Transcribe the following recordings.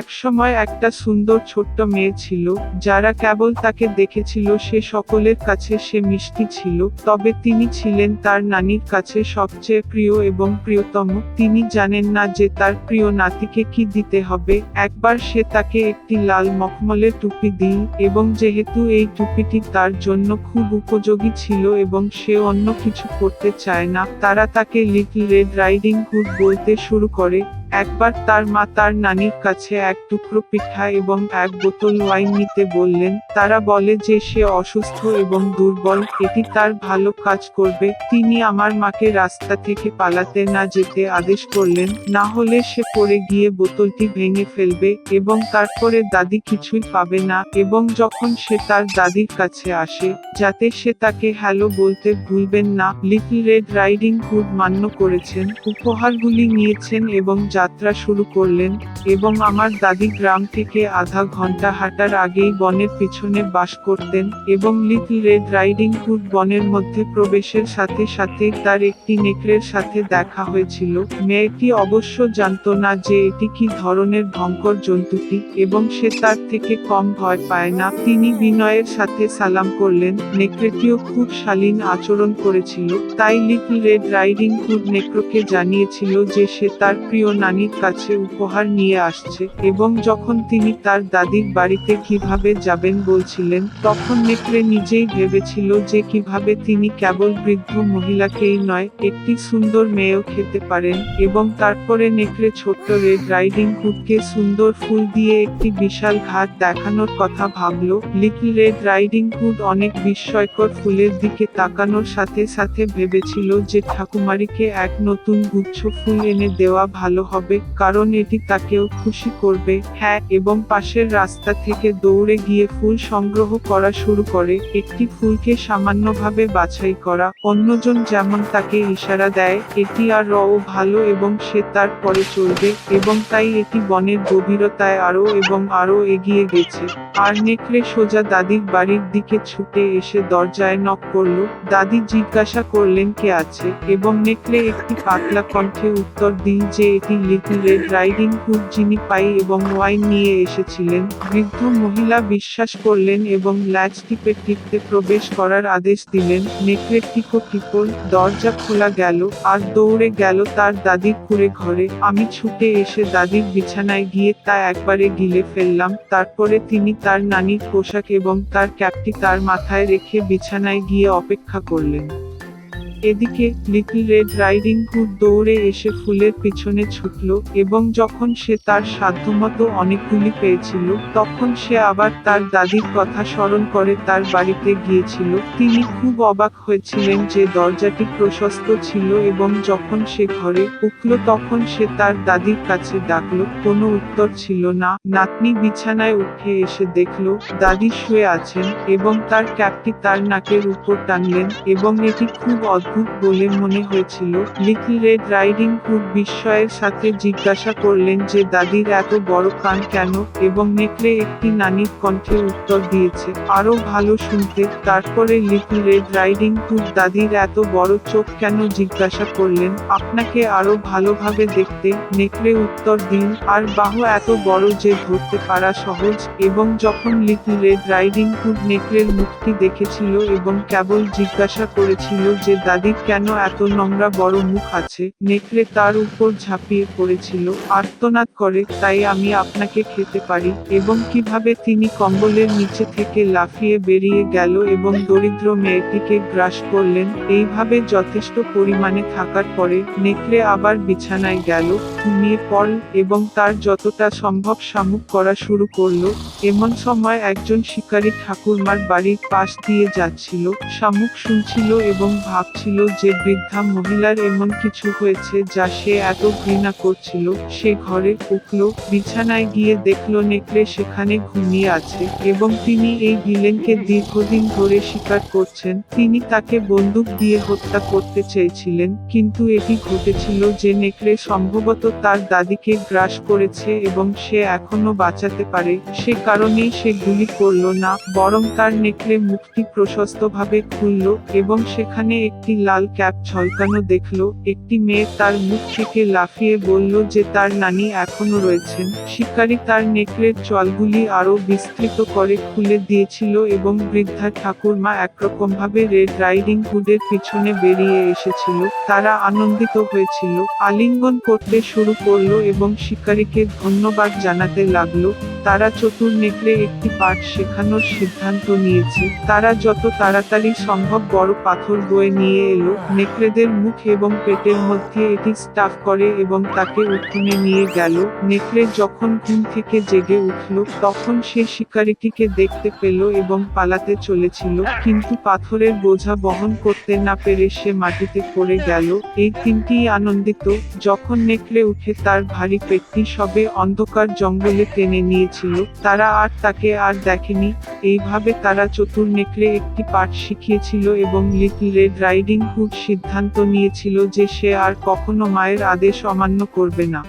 একসময় একটা সুন্দর ছোট্ট মেয়ে ছিল, যারা কেবল তাকে দেখেছিল সে সকলের কাছে সে মিষ্টি ছিল, তবে তিনি ছিলেন তার নানির কাছে সবচেয়ে প্রিয় এবং প্রিয়তম। তিনি জানেন না যে তার প্রিয় নাতিকে কি দিতে হবে। একবার সে তাকে একটি লাল মখমলের টুপি দিল, এবং যেহেতু এই টুপিটি তার জন্য খুব উপযোগী ছিল এবং সে অন্য কিছু করতে চায় না, তারা তাকে লিটল রেড রাইডিং হুড বলতে শুরু করে। একবার তার মা তার নানির কাছে এক টুকরো পিঠা এবং এক বোতল ওয়াইন নিতে বললেন। তারা বলে যে সে অসুস্থ এবং দুর্বল, এটি তার ভালো কাজ করবে। তিনি আমার মাকে রাস্তা থেকে পালাতে না যেতে আদেশ করলেন, না হলে সে পড়ে গিয়ে বোতলটি ভেঙে ফেলবে এবং তারপরে দাদি কিছুই পাবে না। এবং যখন সে তার দাদির কাছে আসে, যাতে সে তাকে হ্যালো বলতে ভুলবেন না, লিটল রেড রাইডিং হুড মান্য করেছেন, উপহারগুলি নিয়েছেন এবং যাত্রা শুরু করলেন। এবং আমার দাদি গ্রাম থেকে আধা ঘন্টা হাঁটার আগেই বনের পিছনে বাস করতেন, এবং লিটল রেড রাইডিং হুড বনের মধ্যে প্রবেশের সাথে সাথেই তার একটি নেকড়ের সাথে দেখা হয়েছিল। মেয়েটি অবশ্য জানত না যে এটি কি ধরনের ভয়ঙ্কর জন্তুটি, এবং সে তার থেকে কম ভয় পায় না। তিনি বিনয়ের সাথে সালাম করলেন। নেকড়েটিও খুব শালীন আচরণ করেছিল, তাই লিটল রেড রাইডিং হুড নেকড়েকে জানিয়েছিল যে সে তার প্রিয় নানির কাছে উপহার নিয়ে আসছে। এবং যখন তিনি তার দাদির বাড়িতে কিভাবে যাবেন বলছিলেন, তখন নেকড়ে নিজেই ভেবেছিল যে কিভাবে তিনি কেবল বৃদ্ধ মহিলাকেই নয়, একটি সুন্দর মেয়েও খেতে পারেন। এবং তারপরে নেকড়ে ছোট্ট রেড রাইডিং হুডকে সুন্দর ফুল দিয়ে একটি বিশাল ঘাট দেখানোর কথা ভাবল। লিটল রেড রাইডিং হুড অনেক বিস্ময়কর ফুলের দিকে তাকানোর সাথে সাথে ভেবেছিল যে ঠাকুমারিকে এক নতুন গুচ্ছ ফুল এনে দেওয়া ভালো হবে, কারণ এটি তাকেও খুশি করবে। হ্যাঁ, এবং পাশের রাস্তা থেকে দৌড়ে গিয়ে ফুল সংগ্রহ করা শুরু করে, একটি ফুলকে সামান্যভাবে বাছাই করা। অন্যজন যেমন তাকে ইশারা দেয়, এটি আর ও ভালো এবং সে তার পরে চলবে, এবং তাই এটি বনের গভীরতায় আরো এবং আরো এগিয়ে গেছে। আর নেকড়ে সোজা দাদির বাড়ির দিকে ছুটে এসে দরজায় নক করল। দাদি জিজ্ঞাসা করলেন কে আছে, এবং নেকড়ে একটি পাতলা কণ্ঠে উত্তর দিল যে এটি লিটল রেড রাইডিং হুড, যিনি পাই এবং ওয়াইন নিয়ে এসেছিলেন। বৃদ্ধ মহিলা বিশ্বাস করলেন এবং ল্যাচ টিপে টিপতে প্রবেশ করার আদেশ দিলেন। নেকড়ে টিপো টিপল, দরজা খোলা গেল, আর দৌড়ে গেল তার দাদির কুঁড়ে ঘরে। আমি ছুটে এসে দাদির বিছানায় গিয়ে তা একবারে গিলে ফেললাম। তারপরে তিনি তার নানির পোশাক এবং তার ক্যাপটি তার মাথায় রেখে বিছানায় গিয়ে অপেক্ষা করলেন। এদিকে লিটল রেড রাইডিং হুড দৌড়ে এসে ফুলের পিছনে ছুটল, এবং যখন সে তার সাধ্যমতো অনেকগুলি পেয়েছিল, তখন সে আবার তার দাদির কথা স্মরণ করে তার বাড়িতে গিয়েছিল। তিনি খুব অবাক হয়েছিলেন যে দরজাটি প্রশস্ত ছিল, এবং যখন সে ঘরে উঠল তখন সে তার দাদির কাছে ডাকল, কোনো উত্তর ছিল না। নাতনি বিছানায় উঠে এসে দেখল দাদি শুয়ে আছেন, এবং তার ক্যাপটি তার নাকের উপর টানলেন, এবং এটি খুব অদ্ভুত বলে মনে হয়েছিল। লিটল রেড রাইডিং হুড বিস্ময়ের সাথে জিজ্ঞাসা করলেন যে দাদির এত বড় কান কেন, এবং নেকড়ে একটি নানির কণ্ঠে উত্তর দিয়েছে, আরো ভালো শুনতে। তারপরে লিটল রেড রাইডিং হুড দাদির এত বড় চোখ কেন জিজ্ঞাসা করলেন, আপনাকে আরো ভালোভাবে দেখতে। নেকড়ে উত্তর দিন, আর বাহু এত বড় যে ধরতে পারা সহজ। এবং যখন লিটল রেড রাইডিং হুড নেকড়ের মুখটি দেখেছিল এবং কেবল জিজ্ঞাসা করেছিল যে দাদির কেন এত নোংরা বড় মুখ আছে, নেকড়ে তার উপর ঝাঁপিয়ে পড়েছিল, আর্তনাদ করে, তাই আমি আপনাকে খেতে পারি। এবং কিভাবে তিনি কম্বলের নিচে থেকে লাফিয়ে বেরিয়ে গেল এবং দরিদ্র মেয়েটিকে গ্রাস করলেন। এইভাবে যথেষ্ট পরিমাণে থাকার পরে নেকড়ে আবার বিছানায় গেল, ঘুমিয়ে পড়ল এবং তার যতটা সম্ভব শামুক করা শুরু করলো। এমন সময় একজন শিকারী ঠাকুরমার বাড়ির পাশ দিয়ে যাচ্ছিল। শামুক শুনছিল এবং ভাবছিল যে বৃদ্ধা মহিলার এমন কিছু হয়েছে যা সে এত ঘৃণা করছিল। সে ঘরে উঠল, বিছানায় গিয়ে দেখল নেকড়ে সেখানে ঘুমিয়ে আছে, এবং তিনি এই ভিলেনকে দীর্ঘদিন ধরে শিকার করছেন। তিনি তাকে বন্দুক দিয়ে হত্যা করতে চেয়েছিলেন, কিন্তু এটি ঘটেছিল যে নেকড়ে সম্ভবত তার দাদিকে গ্রাস করেছে এবং সে এখনো বাঁচাতে পারে। সে কারণেই সে গুলি করল না, বরং তার নেকড়ে মুখটি প্রশস্তভাবে খুলল এবং সেখানে একটি লাল ক্যাপ ঝলকানো দেখলো। একটি মেয়ে তার মুখ থেকে লাফিয়ে বলল যে তার নানি এখনো রয়েছেন। শিকারী তার নেকড়ের চলগুলি আরো বিস্তৃত করে খুলে দিয়েছিল এবং বৃদ্ধা ঠাকুরমা একরকমভাবে রেড রাইডিং হুডের পিছনে বেরিয়ে এসেছিল। তারা আনন্দিত হয়েছিল, আলিঙ্গন করতে শুরু করলো এবং শিকারীকে ধন্যবাদ জানাতে লাগলো। তারা চতুর নেকড়ে একটি পাঠ শেখানোর সিদ্ধান্ত নিয়েছে। তারা যত তাড়াতাড়ি সম্ভব বড় পাথর বয়ে নিয়ে এলো, নেকড়েদের মুখ এবং পেটের মধ্যে এটি স্টাফ করে এবং তাকে উঠোনে নিয়ে গেল। নেকড়ে যখন ঘুম থেকে জেগে উঠল তখন সে শিকারীটিকে দেখতে পেল এবং পালাতে চলেছিল, কিন্তু পাথরের বোঝা বহন করতে না পেরে সে মাটিতে পড়ে গেল। এই তিনটিই আনন্দিত যখন নেকড়ে উঠে তার ভারী পেটটি সবে অন্ধকার জঙ্গলে টেনে নিয়েছিল। তারা আর তাকে আর দেখেনি। এইভাবে তারা চতুর নেকড়ে একটি পাঠ শিখিয়েছিল এবং লিটল রেড রাইডিং হুড সিদ্ধান্ত নিয়েছিল যে সে আর কখনো মায়ের আদেশ অমান্য করবে না।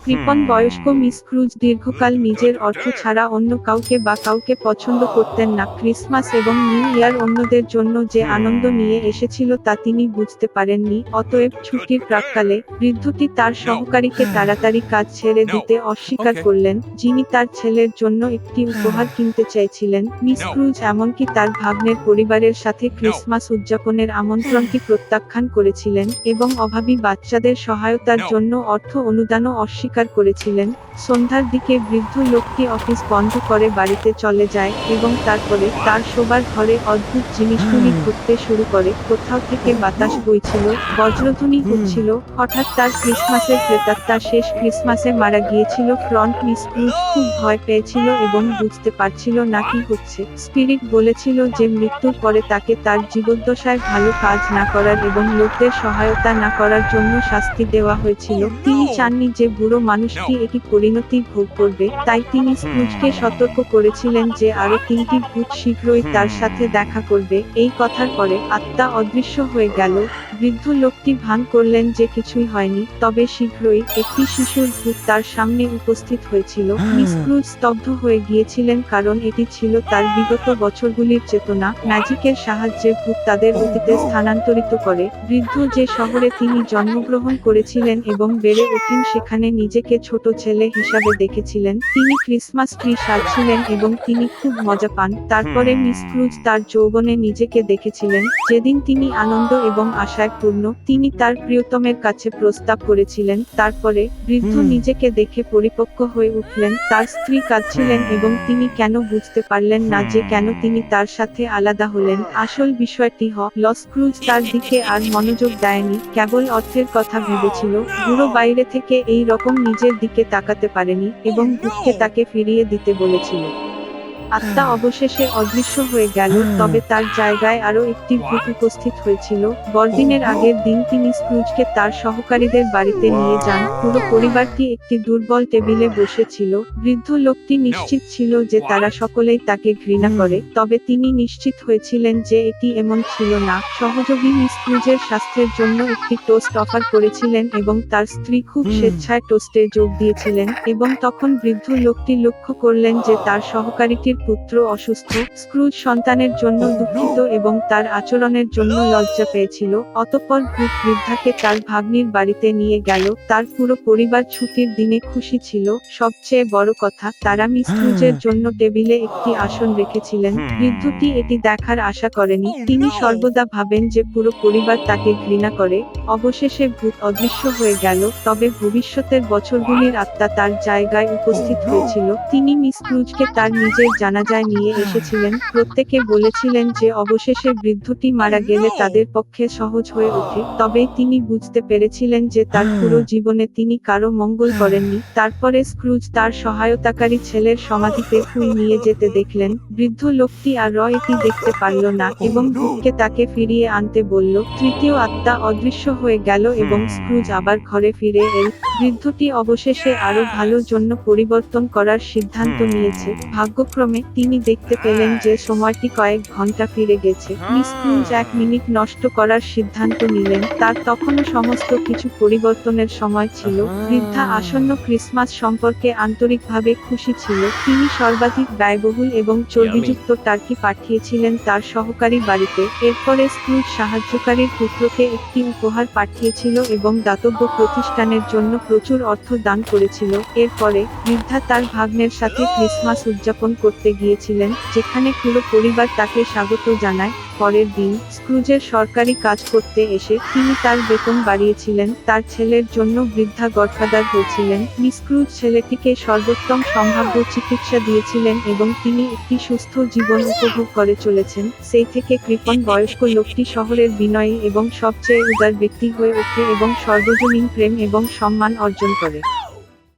কৃপণ বয়স্ক মিস ক্রুজ দীর্ঘকাল নিজের অর্থ ছাড়া অন্য কাউকে বা কাউকে পছন্দ করতেন না। ক্রিসমাস এবং নিউ ইয়ার অন্যদের জন্য যে আনন্দ নিয়ে এসেছিল তা তিনি বুঝতে পারেননি। অতএব ছুটির প্রাক্কালে বৃদ্ধটি তার সহকারীকে তাড়াতাড়ি কাজ ছেড়ে দিতে অস্বীকার করলেন, যিনি তার ছেলের জন্য একটি উপহার কিনতে চাইছিলেন। মিস ক্রুজ এমনকি তার ভাগ্নের পরিবারের সাথে ক্রিসমাস উদযাপনের আমন্ত্রণটি প্রত্যাখ্যান করেছিলেন এবং অভাবী বাচ্চাদের সহায়তার জন্য অর্থ অনুদানও অস্বীকার করেছিলেন। সন্ধ্যার দিকে বৃদ্ধ লোকটি অফিস বন্ধ করে বাড়িতে চলে যায় এবং তারপরে তার শোবার ঘরে অদ্ভুত জিনিসগুলি ঘটতে শুরু করে। কোথাও থেকে বাতাস বইছিল, বজ্রধ্বনি হচ্ছিল। হঠাৎ তার ক্রিসমাসের প্রেতাত্মা শেষ ক্রিসমাসে মারা গিয়েছিল। ফ্রন্ট মিস ক্রুজ খুব ভয় পেয়েছিল এবং বুঝতে পারছিল না কি হচ্ছে। স্পিরিট বলেছিল যে মৃত্যুর পরে তাকে তার জীবদ্দশায় ভালো কাজ না করার এবং লোকদের সহায়তা না করার জন্য শাস্তি দেওয়া হয়েছিল। তিনি চাননি যে বুড়ো মানুষটি একটি পরিণতি ভোগ করবে, তাই তিনি স্ক্রুজকে সতর্ক করেছিলেন যে আরো 3টি ভূত শীঘ্রই তার সাথে দেখা করবে। এই কথার পরে আত্মা অদৃশ্য হয়ে গেল। বৃদ্ধ লোকটি ভান করলেন যে কিছুই হয়নি, তবে শীঘ্রই একটি শিশুর ভূত তার সামনে উপস্থিত হয়েছিল। মিস ক্রুজ স্তব্ধ হয়ে গিয়েছিলেন কারণ এটি ছিল তার বিগত বছরগুলির চেতনা। ম্যাজিকের সাহায্যে ভূত তাদের অতীতে স্থানান্তরিত করে। বৃদ্ধ যে শহরে তিনি জন্মগ্রহণ করেছিলেন এবং বেড়ে ওঠেন সেখানে নিজেকে ছোট ছেলে হিসাবে দেখেছিলেন। তিনি ক্রিসমাস ট্রি সাজছিলেন এবং তিনি খুব মজা পান। তারপরে মিস ক্রুজ তার যৌবনে নিজেকে দেখেছিলেন, যেদিন তিনি আনন্দ এবং আশায় পূর্ণ। তিনি তার প্রিয়তমের কাছে প্রস্তাব করেছিলেন। তারপরে বৃদ্ধ নিজেকে দেখে পরিপক্ক হয়ে উঠলেন। তার স্ত্রী কাঁদছিলেন এবং তিনি কেন বুঝতে পারলেন না যে কেন তিনি তার সাথে আলাদা হলেন। আসল বিষয়টি হল স্ক্রুজ তার দিকে আর মনোযোগ দেয়নি, কেবল অর্থের কথা ভেবেছিল। বুড়ো বাইরে থেকে এই রকম নিজের দিকে তাকাতে পারেনি এবং ভূতকে তাকে ফিরিয়ে দিতে বলেছিল। আত্মা অবশেষে অদৃশ্য হয়ে গেল, তবে তার জায়গায় আরো একটি ভূত উপস্থিত হয়েছিল। বড়দিনের আগের দিন তিনি স্ক্রুজকে তার সহকারীদের বাড়িতে নিয়ে যান। পুরো পরিবারটি একটি দুর্বল টেবিলে বসেছিল। বৃদ্ধ লোকটি নিশ্চিত ছিল যে তারা সকলেই তাকে ঘৃণা করে, তবে তিনি নিশ্চিত হয়েছিলেন যে এটি এমন ছিল না। সহযোগী মিস ক্রুজের স্বাস্থ্যের জন্য একটি টোস্ট অফার করেছিলেন এবং তার স্ত্রী খুব স্বেচ্ছায় টোস্টে যোগ দিয়েছিলেন এবং তখন বৃদ্ধ লোকটি লক্ষ্য করলেন যে তার সহকারীটির পুত্র অসুস্থ। স্ক্রুজ সন্তানের জন্য দুঃখিত এবং তার আচরণের জন্য লজ্জা পেয়েছিল। অতঃপর ভূত বৃদ্ধাকে তার ভাগ্নির বাড়িতে নিয়ে গেল। তার পুরো পরিবার ছুটির দিনে খুশি ছিল। সবচেয়ে বড় কথা, তারা মিস ক্রুজের জন্য টেবিলে একটি আসন রেখেছিলেন। বৃদ্ধটি এটি দেখার আশা করেনি। তিনি সর্বদা ভাবেন যে পুরো পরিবার তাকে ঘৃণা করে। অবশেষে ভূত অদৃশ্য হয়ে গেল, তবে ভবিষ্যতের বছরগুলির আত্মা তার জায়গায় উপস্থিত হয়েছিল। তিনি মিস ক্রুজকে তার নিজের জানাজায় নিয়ে এসেছিলেন। প্রত্যেকে বলেছিলেন যে অবশেষে বৃদ্ধটি মারা গেলে তাদের পক্ষে সহজ হয়ে ওঠে, তবে তিনি বুঝতে পেরেছিলেন যে তার পুরো জীবনে তিনি কারো মঙ্গল করেননি। তারপরে স্ক্রুজ তার সহায়তাকারী ছেলের সমাধিতে ফুল নিয়ে যেতে দেখলেন। বৃদ্ধ লোকটি আর এটি দেখতে পারল না এবং ভূতকে তাকে ফিরিয়ে আনতে বলল। তৃতীয় আত্মা অদৃশ্য হয়ে গেল এবং স্ক্রুজ আবার ঘরে ফিরে এল। বৃদ্ধটি অবশেষে আরো ভালো জন্য পরিবর্তন করার সিদ্ধান্ত নিয়েছে। ভাগ্যক্রমে মাধ্যমে তিনি দেখতে পেলেন যে সময়টি কয়েক ঘন্টা ফিরে গেছে। মিস ক্রুজ 1 মিনিট নষ্ট করার সিদ্ধান্ত নিলেন, তার তখনও সমস্ত কিছু পরিবর্তনের সময় ছিল। বৃদ্ধা আসন্ন ক্রিসমাস সম্পর্কে আন্তরিকভাবে খুশি ছিল। তিনি সর্বাধিক ব্যয়বহুল এবং চর্বিযুক্ত টার্কি পাঠিয়েছিলেন তার সহকারী বাড়িতে। এরপরে স্ক্রুজ সাহায্যকারীর পুত্রকে একটি উপহার পাঠিয়েছিল এবং দাতব্য প্রতিষ্ঠানের জন্য প্রচুর অর্থ দান করেছিল। এরপরে বৃদ্ধা তার ভাগ্নের সাথে ক্রিসমাস উদযাপন করতে গিয়েছিলেন, যেখানে পুরো পরিবার তাকে স্বাগত জানায়। পরের দিন স্ক্রুজের সরকারি কাজ করতে এসে তিনি তার বেতন বাড়িয়েছিলেন। তার ছেলের জন্য বৃদ্ধা গডফাদার হয়েছিলেন। মিস ক্রুজ ছেলেটিকে সর্বোত্তম সম্ভাব্য চিকিৎসা দিয়েছিলেন এবং তিনি একটি সুস্থ জীবন উপভোগ করে চলেছেন। সেই থেকে কৃপণ বয়স্ক লোকটি শহরের বিনয়ী এবং সবচেয়ে উদার ব্যক্তি হয়ে ওঠে এবং সর্বজনীন প্রেম এবং সম্মান অর্জন করে।